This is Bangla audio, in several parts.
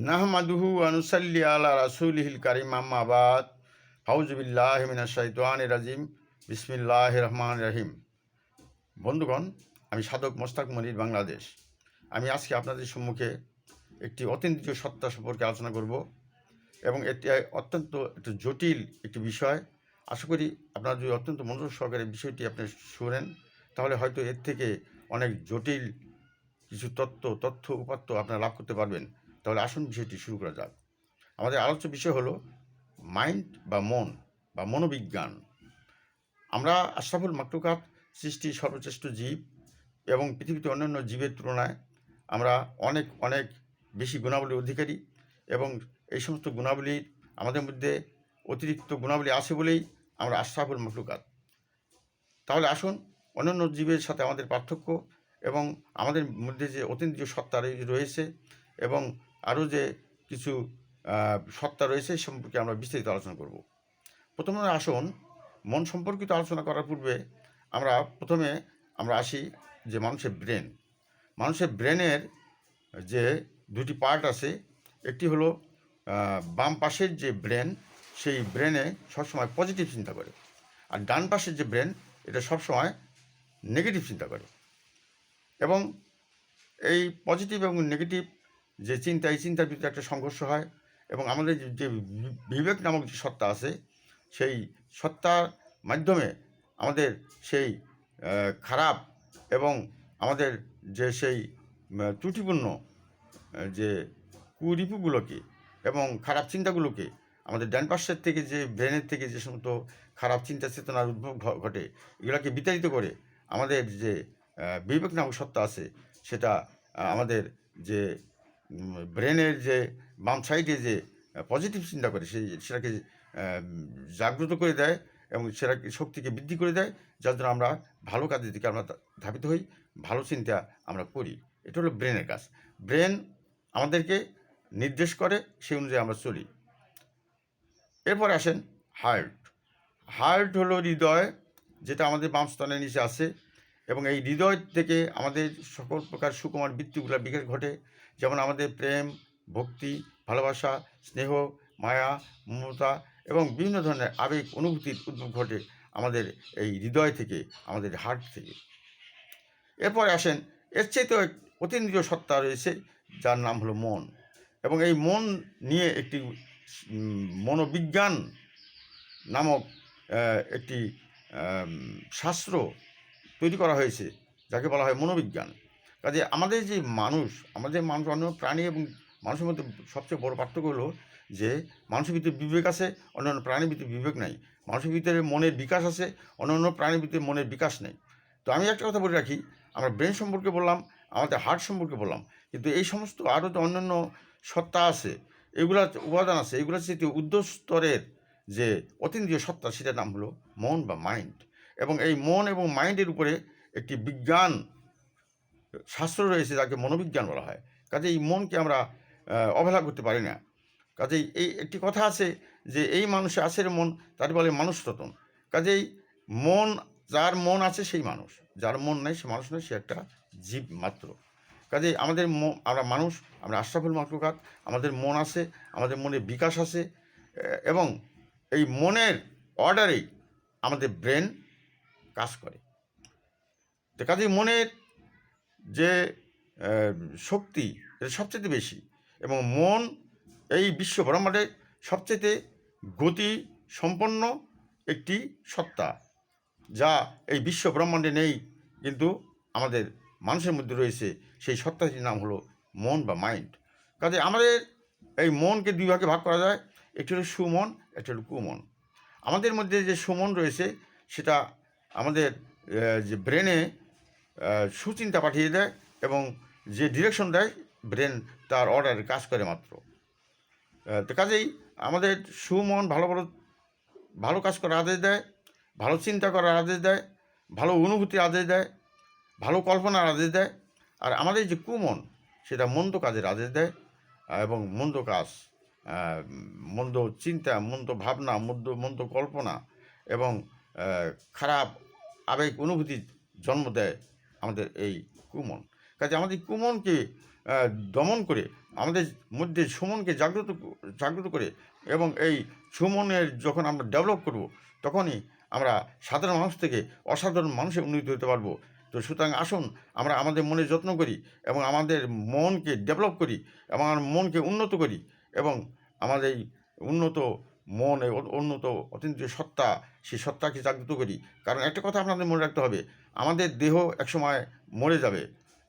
নাহমাদুহু ওয়া নুসাল্লি আলা রাসূলিহিল কারীম আম্মা বাদ আউযু বিল্লাহি মিনাশ শাইতানির রাজিম বিসমিল্লাহির রহমানির রহিম। বন্ধুগণ, আমি সাধক মোস্তাক মনির, বাংলাদেশ। আমি আজকে আপনাদের সম্মুখে একটি অতীন্দ্রিয় সত্তা সম্পর্কে আলোচনা করব এবং এটি অত্যন্ত একটু জটিল একটি বিষয়। আশা করি আপনারা যদি অত্যন্ত মনোযোগ সহকারে বিষয়টি আপনি শোনেন, তাহলে হয়তো এর থেকে অনেক জটিল কিছু তথ্য উপাত্ত আপনারা লাভ করতে পারবেন। তাহলে আসুন বিষয়টি শুরু করা যাক। আমাদের আলোচ্য বিষয় হলো মাইন্ড বা মন বা মনোবিজ্ঞান। আমরা আশরাফুল মাখলুকাত, সৃষ্টির সর্বশ্রেষ্ঠ জীব, এবং পৃথিবীতে অন্যান্য জীবের তুলনায় আমরা অনেক অনেক বেশি গুণাবলীর অধিকারী, এবং এই সমস্ত গুণাবলীর আমাদের মধ্যে অতিরিক্ত গুণাবলী আছে বলেই আমরা আশরাফুল মাখলুকাত। তাহলে আসুন অন্যান্য জীবের সাথে আমাদের পার্থক্য এবং আমাদের মধ্যে যে অতীন্দ্রিয় সত্তা রয়েছে এবং আরও যে কিছু সত্তা রয়েছে সম্পর্কে আমরা বিস্তারিত আলোচনা করব। প্রথমে আসুন মন সম্পর্কিত আলোচনা করার পূর্বে প্রথমে আমরা আসি যে মানুষের ব্রেনের যে দুটি পার্ট আছে। একটি হলো বাম পাশের যে ব্রেন, সেই ব্রেনে সবসময় পজিটিভ চিন্তা করে, আর ডান পাশের যে ব্রেন, এটা সবসময় নেগেটিভ চিন্তা করে। এবং এই পজিটিভ এবং নেগেটিভ যে চিন্তা, এই চিন্তার ভিতরে একটা সংঘর্ষ হয়, এবং আমাদের যে বিবেক নামক যে সত্তা আছে, সেই সত্তার মাধ্যমে আমাদের সেই খারাপ এবং আমাদের যে সেই ত্রুটিপূর্ণ যে কুরিপুগুলোকে এবং খারাপ চিন্তাগুলোকে, আমাদের ডান পাশের থেকে যে ব্রেনের থেকে যে সমস্ত খারাপ চিন্তা চেতনার উদ্ভব ঘটে, এগুলোকে বিতাড়িত করে আমাদের যে বিবেক নামক সত্তা আছে, সেটা আমাদের যে ব্রেনের যে বাম সাইডে যে পজিটিভ চিন্তা করে সেটাকে জাগ্রত করে দেয় এবং সেটাকে শক্তিকে বৃদ্ধি করে দেয়, যার জন্য আমরা ভালো কাজের দিকে আমরা ধাবিত হই, ভালো চিন্তা আমরা করি। এটা হলো ব্রেনের কাজ। ব্রেন আমাদেরকে নির্দেশ করে, সেই অনুযায়ী আমরা চলি। এরপরে আসেন হার্ট হলো হৃদয়, যেটা আমাদের বাম স্তনের নিচে আছে, এবং এই হৃদয় থেকে আমাদের সকল প্রকার সুকুমার বৃত্তিগুলোর বিকাশ ঘটে। যেমন আমাদের প্রেম, ভক্তি, ভালোবাসা, স্নেহ, মায়া, মমতা এবং বিভিন্ন ধরনের আবেগ অনুভূতির উদ্ভব ঘটে আমাদের এই হৃদয় থেকে, আমাদের হার্ট থেকে। এরপরে আসেন এর চাইতেও অতীন্দ্রিয় সত্তা রয়েছে, যার নাম হলো মন। এবং এই মন নিয়ে একটি মনোবিজ্ঞান নামক একটি শাস্ত্র তৈরি করা হয়েছে, যাকে বলা হয় মনোবিজ্ঞান। কাজে আমাদের মানুষ অন্য প্রাণী এবং মানুষের মধ্যে সবচেয়ে বড় পার্থক্য হলো যে মানুষের ভিতরে বিবেক আছে, অন্যান্য প্রাণীর ভিতরে বিবেক নাই। মানুষের ভিতরে মনের বিকাশ আছে, অন্যান্য প্রাণীর ভিতরে মনের বিকাশ নেই। তো আমি একটা কথা বলে রাখি, আমরা ব্রেন সম্পর্কে বললাম, আমাদের হার্ট সম্পর্কে বললাম, কিন্তু এই সমস্ত আরও তো অন্যান্য সত্তা আছে, এগুলার উপাদান আছে, এগুলোর চেয়ে ঊর্ধ্ব স্তরের যে অতীন্দ্রিয় সত্তা, সেটার নাম হলো মন বা মাইন্ড। এবং এই মন এবং মাইন্ডের উপরে একটি বিজ্ঞান শাস্ত্র রয়েছে, যাকে মনোবিজ্ঞান বলা হয়। কাজে এই মনকে আমরা অবহেলা করতে পারি না। কাজেই এই একটি কথা আছে যে এই মানুষে আছে মন, তার বলে মানুষ রতন। কাজেই যার মন আছে সেই মানুষ, যার মন নেই সে মানুষ নয়, সে একটা জীব মাত্র। কাজেই আমরা মানুষ, আমরা আশরাফুল মাখলুকাত, আমাদের মন আছে, আমাদের মনে বিকাশ আছে, এবং এই মনের অর্ডারেই আমাদের ব্রেন কাজ করে। তো কাজেই মনের যে শক্তি, এটা সবচেয়ে বেশি, এবং মন এই বিশ্ব ব্রহ্মাণ্ডের সবচেয়ে গতি সম্পন্ন একটি সত্তা, যা এই বিশ্ব ব্রহ্মাণ্ডে নেই, কিন্তু আমাদের মানুষের মধ্যে রয়েছে। সেই সত্তাটির নাম হলো মন বা মাইন্ড। কাজে আমাদের এই মনকে দুই ভাগে ভাগ করা যায়, একটি হলো সুমন, একটি হলো কুমন। আমাদের মধ্যে যে সুমন রয়েছে, সেটা আমাদের যে ব্রেনে সুচিন্তা পাঠিয়ে দেয়, এবং যে ডিরেকশন দেয় ব্রেন, তার অর্ডারে কাজ করে মাত্র। তো কাজেই আমাদের সুমন ভালো কাজ করার আদেশ দেয়, ভালো চিন্তা করার আদেশ দেয়, ভালো অনুভূতির আদেশ দেয়, ভালো কল্পনার আদেশ দেয়। আর আমাদের যে কুমন, সেটা মন্দ কাজের আদেশ দেয়, এবং মন্দ কাজ, মন্দ চিন্তা, মন্দ ভাবনা, মন্দ কল্পনা এবং খারাপ আবেগ অনুভূতির জন্ম দেয় আমাদের এই কুমন। কাজে আমাদের কুমনকে দমন করে আমাদের মধ্যে সুমনকে জাগ্রত করে এবং এই সুমনের যখন আমরা ডেভেলপ করব, তখনই আমরা সাধারণ মানুষ থেকে অসাধারণ মানুষে উন্নীত হতে পারবো। তো সুতরাং আসুন আমরা আমাদের মনের যত্ন করি এবং আমাদের মনকে ডেভেলপ করি এবং আমার মনকে উন্নত করি এবং আমাদের এই উন্নত মন, এই উন্নত অতীন্দ্রিয় সত্তা, সেই সত্তাকে জাগ্রত করি। কারণ একটা কথা আপনাদের মনে রাখতে হবে, আমাদের দেহ একসময় মরে যাবে,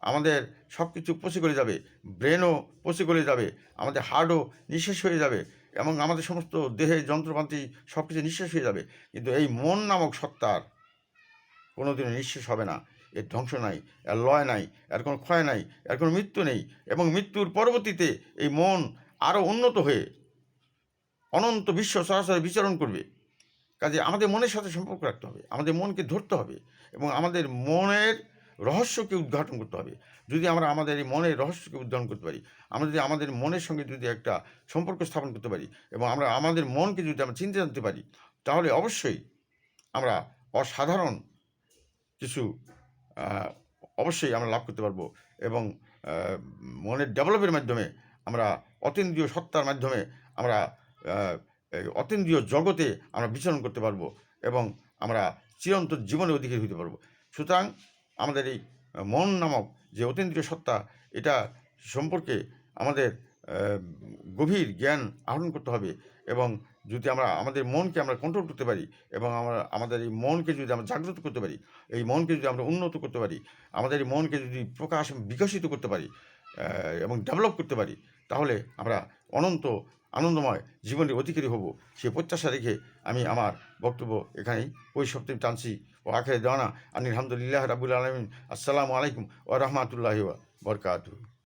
আমাদের সব কিছু পচে গলে যাবে, ব্রেনও পচে গলে যাবে, আমাদের হার্টও নিঃশেষ হয়ে যাবে এবং আমাদের সমস্ত দেহের যন্ত্রপাতি সব কিছু নিঃশেষ হয়ে যাবে। কিন্তু এই মন নামক সত্তার কোনো দিনও নিঃশেষ হবে না। এর ধ্বংস নাই, এর লয় নাই, এর কোনো ক্ষয় নাই, এর কোনো মৃত্যু নেই এবং মৃত্যুর পরবর্তীতে এই মন আরও উন্নত হয়ে অনন্ত বিশ্ব সরাসরি বিচরণ করবে। কাজে আমাদের মনের সাথে সম্পর্ক রাখতে হবে, আমাদের মনকে ধরতে হবে এবং আমাদের মনের রহস্যকে উদ্ঘাটন করতে হবে। যদি আমরা আমাদের এই মনের রহস্যকে উদ্ঘাটন করতে পারি, আমরা যদি আমাদের মনের সঙ্গে যদি একটা সম্পর্ক স্থাপন করতে পারি এবং আমরা আমাদের মনকে যদি আমরা চিনতে জানতে পারি, তাহলে অবশ্যই আমরা অসাধারণ কিছু আহ, অবশ্যই আমরা লাভ করতে পারবো এবং মনের ডেভেলপের মাধ্যমে আমরা অতীন্দ্রিয় সত্তার মাধ্যমে আমরা এই অতীন্দ্রিয় জগতে আমরা বিচরণ করতে পারবো এবং আমরা চিরন্তন জীবনের অধিকারী হতে পারবো। সুতরাং আমাদের এই মন নামক যে অতীন্দ্রিয় সত্তা, এটা সম্পর্কে আমাদের গভীর জ্ঞান আহরণ করতে হবে এবং যদি আমরা আমাদের মনকে আমরা কন্ট্রোল করতে পারি এবং আমরা আমাদের এই মনকে যদি আমরা জাগ্রত করতে পারি, এই মনকে যদি আমরা উন্নত করতে পারি, আমাদের এই মনকে যদি বিকশিত করতে পারি এবং ডেভেলপ করতে পারি, তাহলে আমরা অনন্ত আনন্দময় জীবনের অধিকারী হব। সে প্রত্যাশা রেখে আমি আমার বক্তব্য এখানেই পরিসমাপ্তি টানছি। ও আখেরে দাওয়ানা আনিল হামদুলিল্লাহ রাব্বুল আলামিন। আসসালামু আলাইকুম ওয়া রাহমাতুল্লাহি ওয়া বারাকাতুহু।